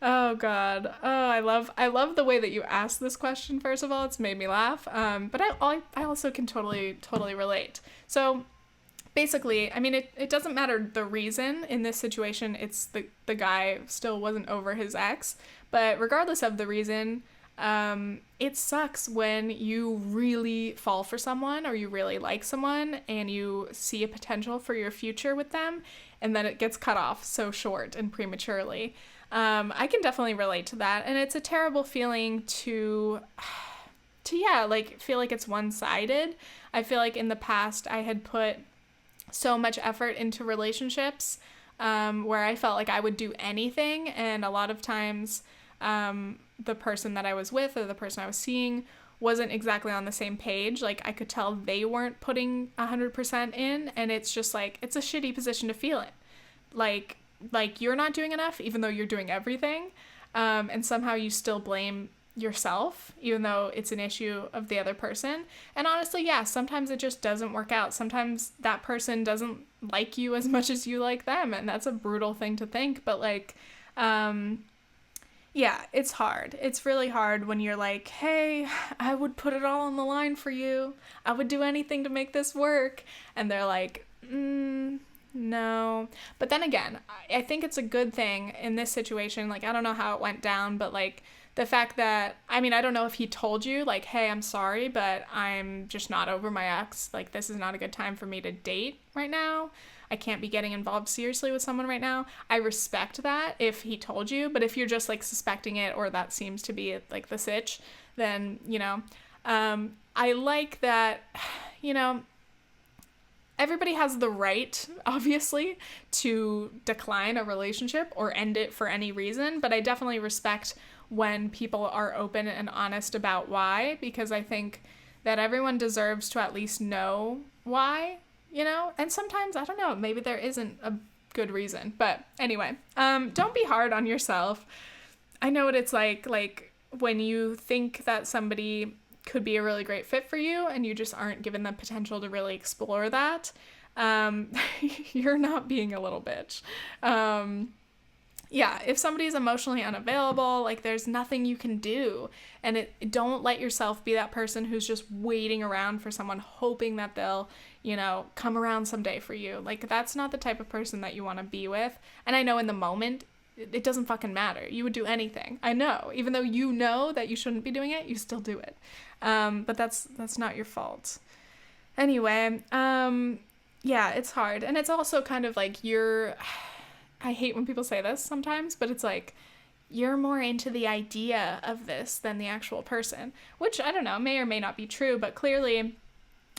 Speaker 1: Oh God. Oh, I love the way that you asked this question. First of all, it's made me laugh. But I also can totally relate. So basically, I mean, it doesn't matter the reason in this situation. It's the guy still wasn't over his ex, but regardless of the reason, It sucks when you really fall for someone or you really like someone and you see a potential for your future with them and then it gets cut off so short and prematurely. I can definitely relate to that, and it's a terrible feeling to feel like it's one-sided. I feel like in the past I had put so much effort into relationships where I felt like I would do anything, and a lot of times the person that I was with or the person I was seeing wasn't exactly on the same page. Like, I could tell they weren't putting 100% in, and it's just like, it's a shitty position to feel in. Like you're not doing enough, even though you're doing everything, and somehow you still blame yourself, even though it's an issue of the other person. And honestly, yeah, sometimes it just doesn't work out. Sometimes that person doesn't like you as much as you like them, and that's a brutal thing to think, but like, yeah, it's hard. It's really hard when you're like, hey, I would put it all on the line for you. I would do anything to make this work. And they're like, no. But then again, I think it's a good thing in this situation. Like, I don't know how it went down, but like the fact that, I mean, I don't know if he told you like, hey, I'm sorry, but I'm just not over my ex. Like, this is not a good time for me to date right now. I can't be getting involved seriously with someone right now. I respect that if he told you, but if you're just like suspecting it or that seems to be like the sitch, then, I like that, everybody has the right, obviously, to decline a relationship or end it for any reason, but I definitely respect when people are open and honest about why, because I think that everyone deserves to at least know why. And sometimes, I don't know, maybe there isn't a good reason. But anyway, don't be hard on yourself. I know what it's like when you think that somebody could be a really great fit for you and you just aren't given the potential to really explore that. You're not being a little bitch. Yeah, if somebody's emotionally unavailable, like, there's nothing you can do. And don't let yourself be that person who's just waiting around for someone, hoping that they'll, come around someday for you. Like, that's not the type of person that you want to be with. And I know in the moment, it doesn't fucking matter. You would do anything. I know. Even though you know that you shouldn't be doing it, you still do it. But that's not your fault. Anyway, yeah, it's hard. And it's also kind of like I hate when people say this sometimes, but it's like, you're more into the idea of this than the actual person, which, I don't know, may or may not be true, but clearly,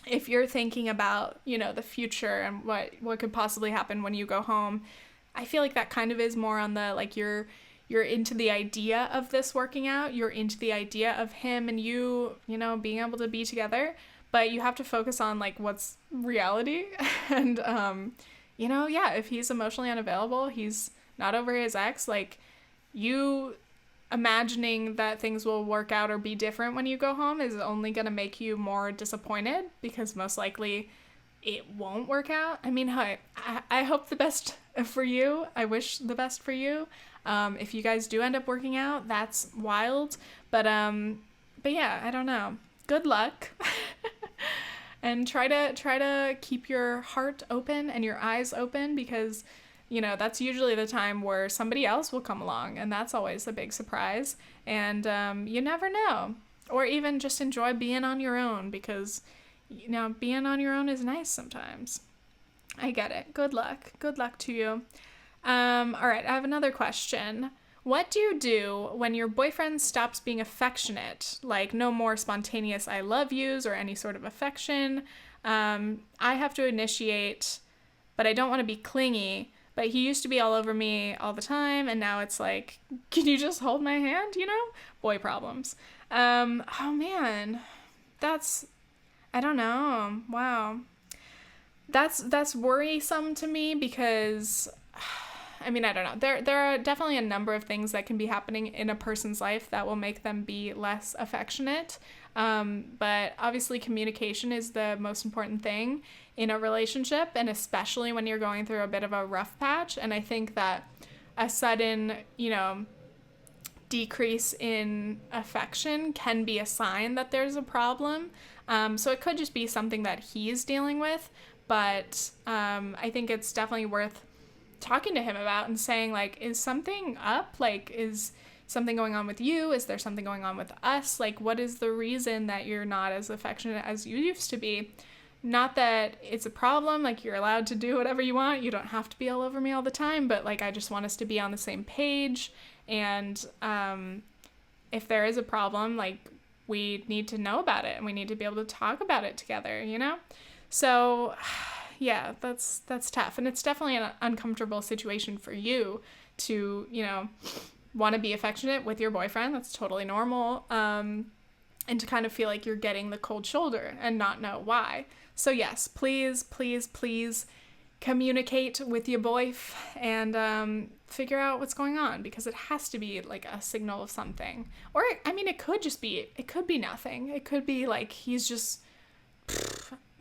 Speaker 1: if you're thinking about, the future and what could possibly happen when you go home, I feel like that kind of is more on the, like, you're into the idea of this working out, you're into the idea of him and you, being able to be together, but you have to focus on, like, what's reality, and, yeah, if he's emotionally unavailable, he's not over his ex, like, you imagining that things will work out or be different when you go home is only going to make you more disappointed, because most likely it won't work out. I mean, I hope the best for you. I wish the best for you. If you guys do end up working out, that's wild. But yeah, I don't know. Good luck. And try to keep your heart open and your eyes open, because, that's usually the time where somebody else will come along, and that's always a big surprise. And you never know. Or even just enjoy being on your own, because, being on your own is nice sometimes. I get it. Good luck. Good luck to you. All right, I have another question. What do you do when your boyfriend stops being affectionate? Like, no more spontaneous I love yous or any sort of affection. I have to initiate, but I don't want to be clingy. But he used to be all over me all the time, and now it's like, can you just hold my hand, Boy problems. Oh man, I don't know. Wow. That's worrisome to me, because I mean, I don't know. There are definitely a number of things that can be happening in a person's life that will make them be less affectionate. But obviously communication is the most important thing in a relationship, and especially when you're going through a bit of a rough patch. And I think that a sudden, decrease in affection can be a sign that there's a problem. So it could just be something that he's dealing with, but I think it's definitely worth talking to him about and saying, like, is something up? Like, is something going on with you? Is there something going on with us? Like, what is the reason that you're not as affectionate as you used to be? Not that it's a problem, like you're allowed to do whatever you want. You don't have to be all over me all the time, but like I just want us to be on the same page. And if there is a problem, like we need to know about it and we need to be able to talk about it together, you know? So yeah, that's tough. And it's definitely an uncomfortable situation for you to, you know, want to be affectionate with your boyfriend. That's totally normal. And to kind of feel like you're getting the cold shoulder and not know why. So yes, please, please, please communicate with your boyf and figure out what's going on, because it has to be like a signal of something. Or, I mean, it could be nothing. It could be like he's just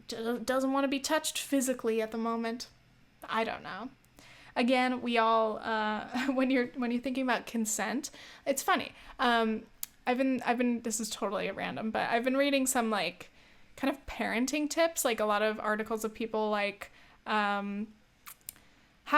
Speaker 1: doesn't want to be touched physically at the moment. I don't know. Again, we all, when you're thinking about consent, it's funny. I've been, this is totally random, but I've been reading some like kind of parenting tips, like a lot of articles of people like, how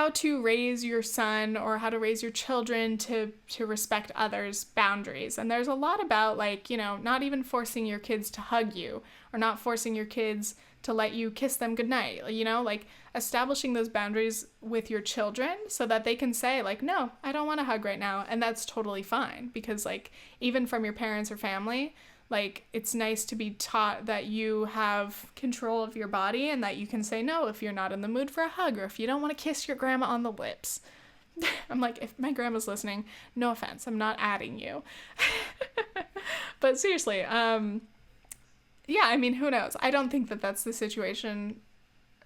Speaker 1: to raise your son or how to raise your children to respect others' boundaries. And there's a lot about like, you know, not even forcing your kids to hug you or not forcing your kids to let you kiss them goodnight, you know, like establishing those boundaries with your children so that they can say like, no, I don't want to hug right now. And that's totally fine, because like even from your parents or family, like it's nice to be taught that you have control of your body and that you can say no if you're not in the mood for a hug or if you don't want to kiss your grandma on the lips. I'm like, if my grandma's listening, no offense, I'm not adding you. But seriously, yeah, I mean, who knows? I don't think that that's the situation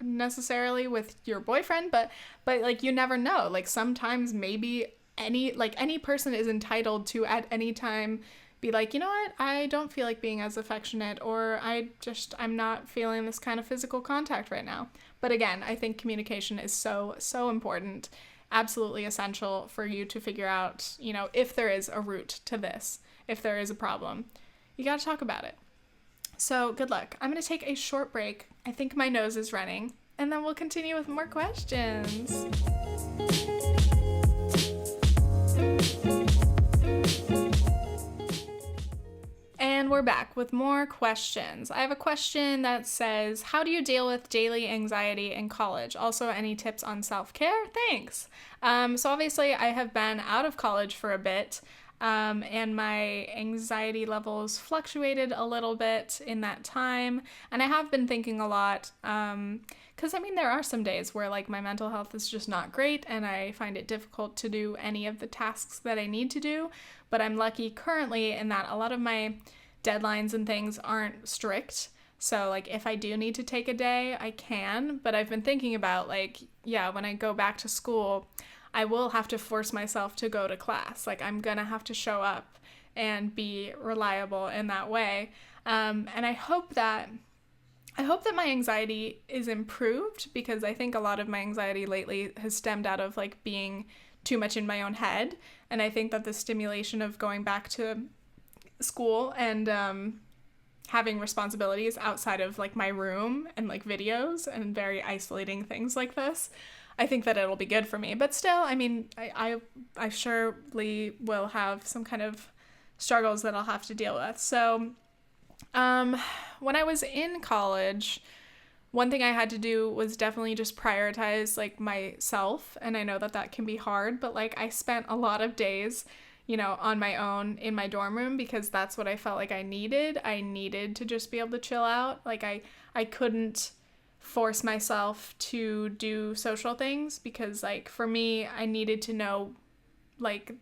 Speaker 1: necessarily with your boyfriend, but like you never know. Like sometimes maybe any person is entitled to at any time be like, you know what, I don't feel like being as affectionate, or I'm not feeling this kind of physical contact right now. But again, I think communication is so important, absolutely essential for you to figure out, you know, if there is a root to this, if there is a problem, you got to talk about it. So good luck. I'm going to take a short break. I think my nose is running, and then we'll continue with more questions. And we're back with more questions. I have a question that says, how do you deal with daily anxiety in college? Also, any tips on self-care? Thanks. So obviously I have been out of college for a bit. And my anxiety levels fluctuated a little bit in that time. And I have been thinking a lot, because I mean, there are some days where like my mental health is just not great and I find it difficult to do any of the tasks that I need to do. But I'm lucky currently in that a lot of my deadlines and things aren't strict. So like if I do need to take a day, I can. But I've been thinking about like, yeah, when I go back to school, I will have to force myself to go to class. Like I'm gonna have to show up and be reliable in that way. And I hope that my anxiety is improved, because I think a lot of my anxiety lately has stemmed out of like being too much in my own head. And I think that the stimulation of going back to school and having responsibilities outside of like my room and like videos and very isolating things like this, I think that it'll be good for me. But still, I mean, I surely will have some kind of struggles that I'll have to deal with. So when I was in college, one thing I had to do was definitely just prioritize like myself. And I know that that can be hard, but like I spent a lot of days, you know, on my own in my dorm room, because that's what I felt like I needed. I needed to just be able to chill out. Like I couldn't force myself to do social things, because like for me, I needed to know like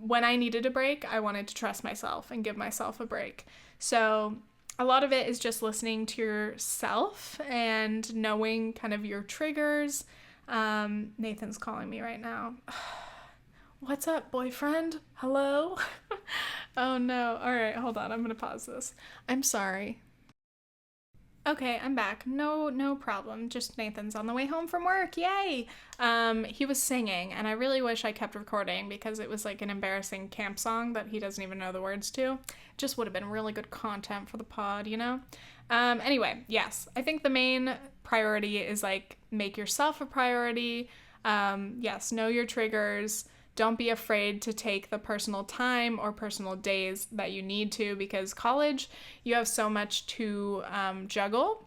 Speaker 1: when I needed a break, I wanted to trust myself and give myself a break. So a lot of it is just listening to yourself and knowing kind of your triggers. Nathan's calling me right now. What's up, boyfriend? Hello? Oh no. All right, hold on. I'm going to pause this. I'm sorry. Okay, I'm back. No problem. Just Nathan's on the way home from work. Yay! He was singing, and I really wish I kept recording, because it was like an embarrassing camp song that he doesn't even know the words to. Just would have been really good content for the pod, you know? Anyway, yes. I think the main priority is like make yourself a priority. Yes, know your triggers. don't be afraid to take the personal time or personal days that you need to, because college, you have so much to juggle.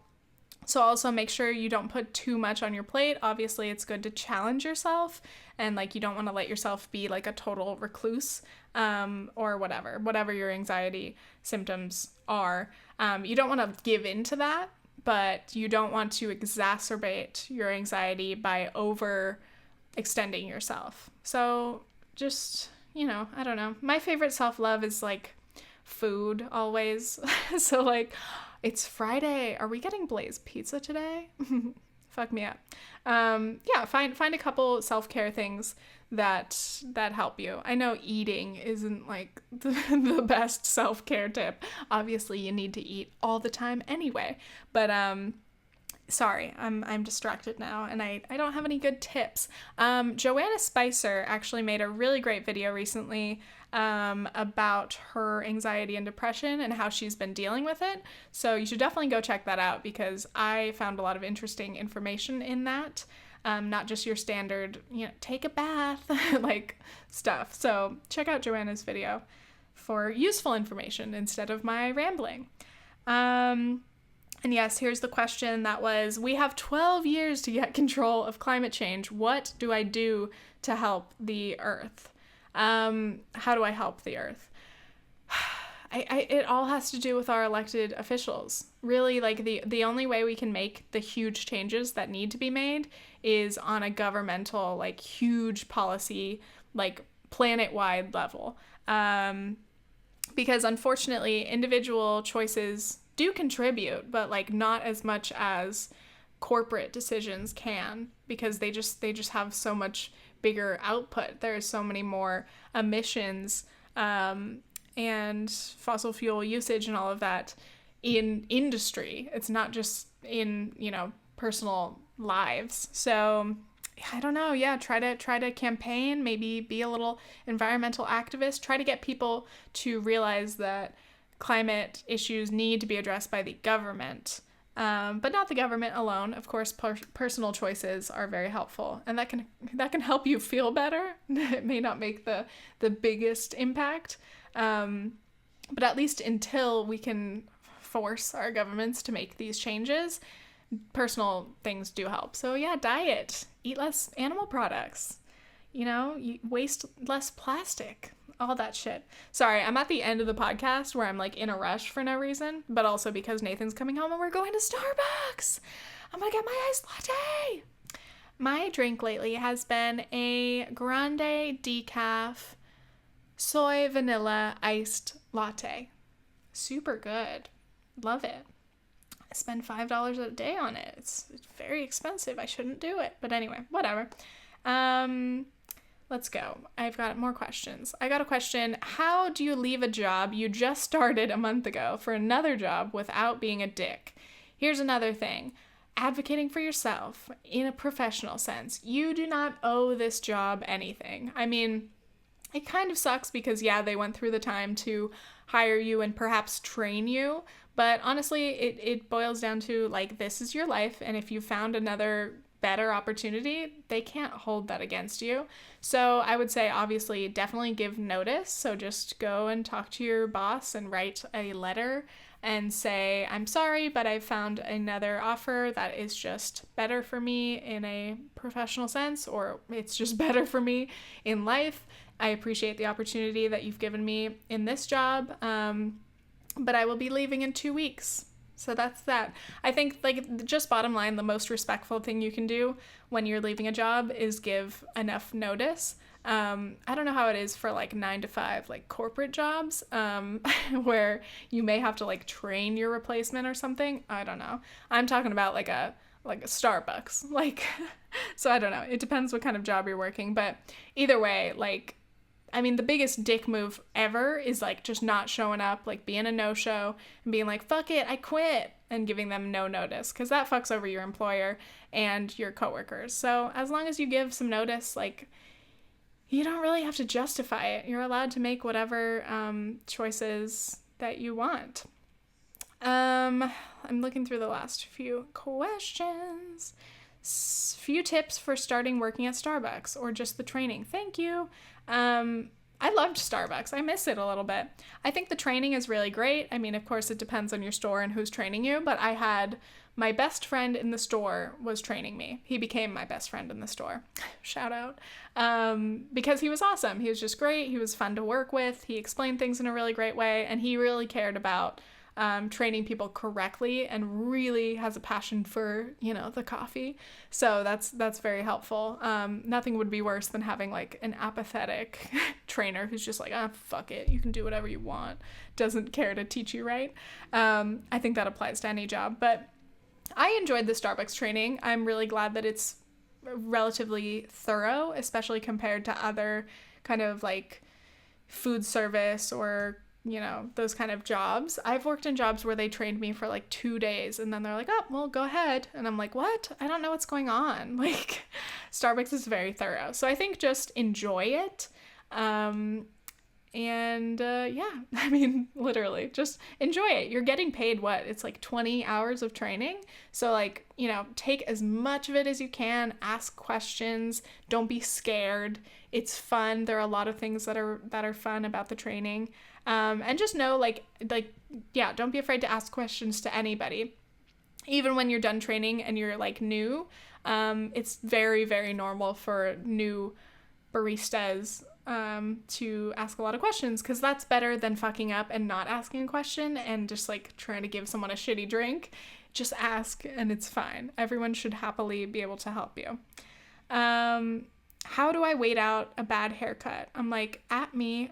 Speaker 1: So also make sure you don't put too much on your plate. Obviously, it's good to challenge yourself, and like, you don't want to let yourself be like a total recluse, or whatever your anxiety symptoms are. You don't want to give into that, but you don't want to exacerbate your anxiety by overextending yourself. So just, I don't know. My favorite self-love is like food always. So like, it's Friday. Are we getting Blaze Pizza today? Fuck me up. Yeah, find a couple self-care things that help you. I know eating isn't like the best self-care tip. Obviously, you need to eat all the time anyway. But sorry, I'm distracted now, and I don't have any good tips. Joanna Spicer actually made a really great video recently about her anxiety and depression and how she's been dealing with it. So you should definitely go check that out, because I found a lot of interesting information in that. Not just your standard, take a bath, like stuff. So check out Joanna's video for useful information instead of my rambling. And yes, here's the question that was, we have 12 years to get control of climate change. What do I do to help the earth? How do I help the earth? It all has to do with our elected officials. Really, like the only way we can make the huge changes that need to be made is on a governmental, like huge policy, like planet-wide level. Because unfortunately, individual choices do contribute, but like not as much as corporate decisions can, because they just have so much bigger output. There's so many more emissions and fossil fuel usage and all of that in industry. It's not just in, personal lives. So I don't know. Yeah, try to campaign, maybe be a little environmental activist, try to get people to realize that climate issues need to be addressed by the government. But not the government alone. Of course, personal choices are very helpful, and that can help you feel better. It may not make the biggest impact, but at least until we can force our governments to make these changes, personal things do help. So yeah, diet, eat less animal products, you waste less plastic, all that shit. Sorry, I'm at the end of the podcast where I'm like in a rush for no reason, but also because Nathan's coming home and we're going to Starbucks. I'm gonna get my iced latte. My drink lately has been a grande decaf soy vanilla iced latte. Super good. Love it. I spend $5 a day on it. It's very expensive. I shouldn't do it. But anyway, whatever. Let's go. I've got more questions. I got a question. How do you leave a job you just started a month ago for another job without being a dick? Here's another thing. Advocating for yourself in a professional sense. You do not owe this job anything. I mean, it kind of sucks because, yeah, they went through the time to hire you and perhaps train you. But honestly, it boils down to, like, this is your life. And if you found another better opportunity, they can't hold that against you. So I would say, obviously, definitely give notice. So just go and talk to your boss and write a letter and say, I'm sorry, but I found another offer that is just better for me in a professional sense, or it's just better for me in life. I appreciate the opportunity that you've given me in this job, but I will be leaving in 2 weeks. So that's that. I think, like, just bottom line, the most respectful thing you can do when you're leaving a job is give enough notice. I don't know how it is for, like, 9 to 5, like, corporate jobs, where you may have to, like, train your replacement or something. I don't know. I'm talking about, like a Starbucks. Like, so I don't know. It depends what kind of job you're working. But either way, like, I mean, the biggest dick move ever is, like, just not showing up, like, being a no-show and being like, fuck it, I quit, and giving them no notice, because that fucks over your employer and your coworkers. So as long as you give some notice, like, you don't really have to justify it. You're allowed to make whatever choices that you want. I'm looking through the last few questions. Few tips for starting working at Starbucks or just the training. Thank you. I loved Starbucks. I miss it a little bit. I think the training is really great. I mean, of course, it depends on your store and who's training you, but I had my best friend in the store was training me. He became my best friend in the store. Shout out. Because he was awesome. He was just great. He was fun to work with. He explained things in a really great way, and he really cared about training people correctly and really has a passion for, the coffee. So that's very helpful. Nothing would be worse than having like an apathetic trainer who's just like, fuck it, you can do whatever you want, doesn't care to teach you right. I think that applies to any job, but I enjoyed the Starbucks training. I'm really glad that it's relatively thorough, especially compared to other kind of like food service or those kind of jobs. I've worked in jobs where they trained me for like 2 days and then they're like, oh, well, go ahead. And I'm like, what? I don't know what's going on. Like, Starbucks is very thorough. So I think just enjoy it. Yeah, I mean, literally just enjoy it. You're getting paid what? It's like 20 hours of training. So like, take as much of it as you can, ask questions, don't be scared. It's fun. There are a lot of things that are fun about the training. And just know yeah, don't be afraid to ask questions to anybody. Even when you're done training and you're like new, it's very, very normal for new baristas to ask a lot of questions, because that's better than fucking up and not asking a question and just like trying to give someone a shitty drink. Just ask and it's fine. Everyone should happily be able to help you. How do I wait out a bad haircut? I'm like, at me.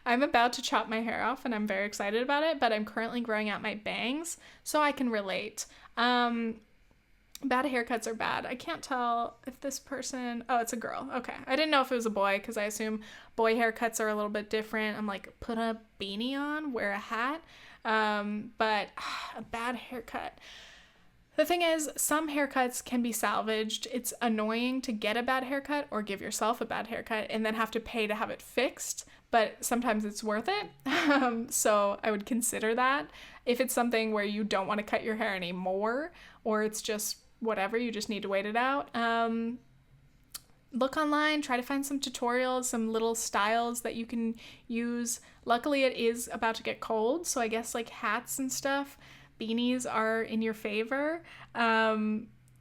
Speaker 1: I'm about to chop my hair off and I'm very excited about it, but I'm currently growing out my bangs, so I can relate. Bad haircuts are bad. I can't tell if this person... Oh, it's a girl. Okay. I didn't know if it was a boy because I assume boy haircuts are a little bit different. I'm like, put a beanie on, wear a hat. But a bad haircut. The thing is, some haircuts can be salvaged. It's annoying to get a bad haircut or give yourself a bad haircut and then have to pay to have it fixed, but sometimes it's worth it. So I would consider that. If it's something where you don't want to cut your hair anymore, or it's just whatever, you just need to wait it out, look online, try to find some tutorials, some little styles that you can use. Luckily, it is about to get cold, so I guess like hats and stuff, beanies are in your favor.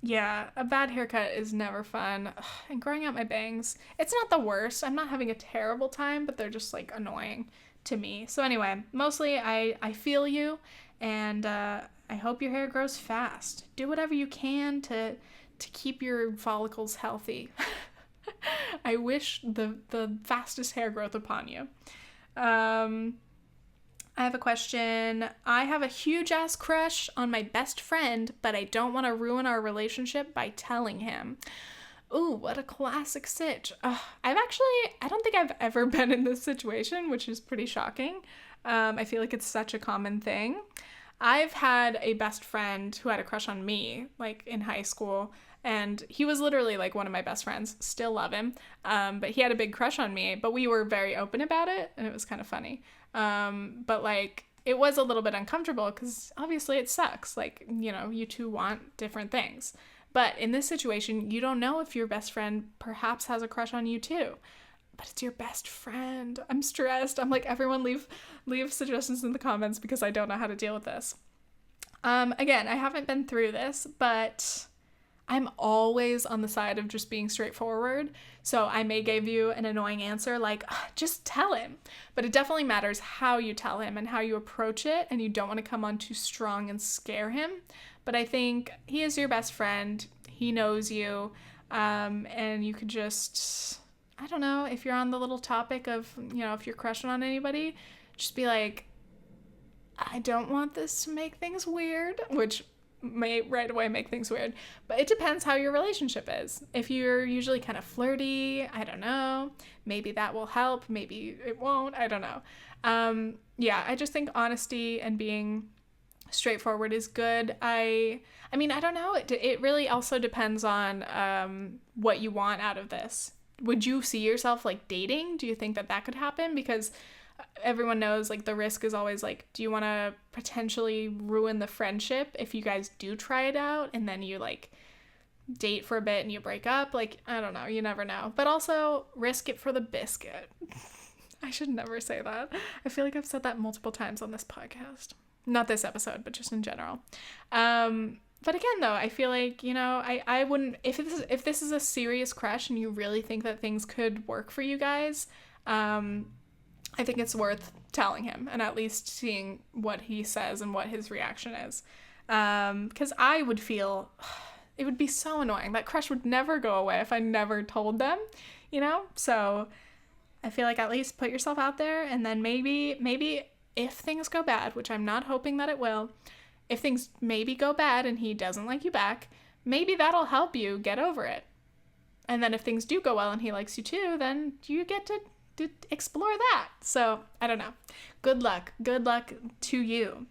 Speaker 1: Yeah, a bad haircut is never fun. Ugh, and growing out my bangs, it's not the worst. I'm not having a terrible time, but they're just like annoying to me. So anyway, mostly I feel you, and I hope your hair grows fast. Do whatever you can to keep your follicles healthy. I wish the fastest hair growth upon you. I have a question. I have a huge ass crush on my best friend, but I don't want to ruin our relationship by telling him. Ooh, what a classic sitch. I don't think I've ever been in this situation, which is pretty shocking. I feel like it's such a common thing. I've had a best friend who had a crush on me, like in high school, and he was literally like one of my best friends. Still love him. But he had a big crush on me, but we were very open about it, and it was kind of funny. But like, it was a little bit uncomfortable because obviously it sucks. Like, you two want different things. But in this situation, you don't know if your best friend perhaps has a crush on you too. But it's your best friend. I'm stressed. I'm like, everyone leave suggestions in the comments because I don't know how to deal with this. Again, I haven't been through this, but I'm always on the side of just being straightforward. So I may give you an annoying answer like, just tell him. But it definitely matters how you tell him and how you approach it, and you don't want to come on too strong and scare him. But I think he is your best friend. He knows you. And you could just, I don't know, if you're on the little topic of, if you're crushing on anybody, just be like, I don't want this to make things weird, which may right away make things weird, but it depends how your relationship is. If you're usually kind of flirty, I don't know, maybe that will help, maybe it won't, I don't know. Yeah, I just think honesty and being straightforward is good. I mean, I don't know, it really also depends on what you want out of this. Would you see yourself like dating? Do you think that could happen? Because everyone knows like the risk is always like, do you want to potentially ruin the friendship if you guys do try it out and then you like date for a bit and you break up. Like, I don't know, you never know. But also risk it for the biscuit. I should never say that. I feel like I've said that multiple times on this podcast. Not this episode, but just in general. But again, though, I feel like, you know, I wouldn't, if this is a serious crush and you really think that things could work for you guys, I think it's worth telling him and at least seeing what he says and what his reaction is. Because I would feel, it would be so annoying. That crush would never go away if I never told them, you know? So I feel like at least put yourself out there, and then maybe if things go bad, which I'm not hoping that it will, if things maybe go bad and he doesn't like you back, maybe that'll help you get over it. And then if things do go well and he likes you too, then you get to explore that. So I don't know. Good luck to you.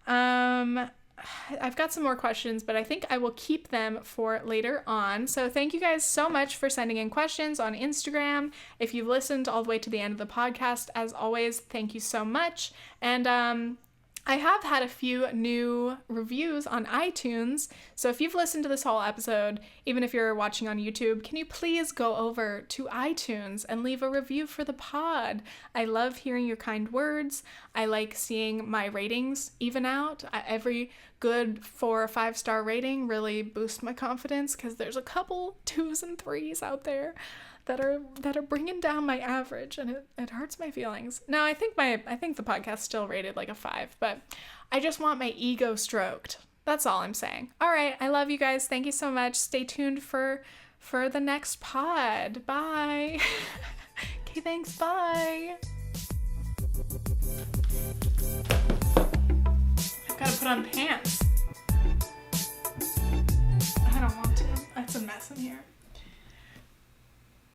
Speaker 1: I've got some more questions, but I think I will keep them for later on. So thank you guys so much for sending in questions on Instagram. If you've listened all the way to the end of the podcast, as always, thank you so much. And I have had a few new reviews on iTunes, so if you've listened to this whole episode, even if you're watching on YouTube, can you please go over to iTunes and leave a review for the pod? I love hearing your kind words. I like seeing my ratings even out. Every good 4 or 5 star rating really boosts my confidence, because there's a couple 2s and 3s out there that are bringing down my average, and it hurts my feelings. No, I think the podcast still rated like a 5, but I just want my ego stroked. That's all I'm saying. All right, I love you guys. Thank you so much. Stay tuned for the next pod. Bye. Okay, thanks. Bye. I've got to put on pants. I don't want to. It's a mess in here.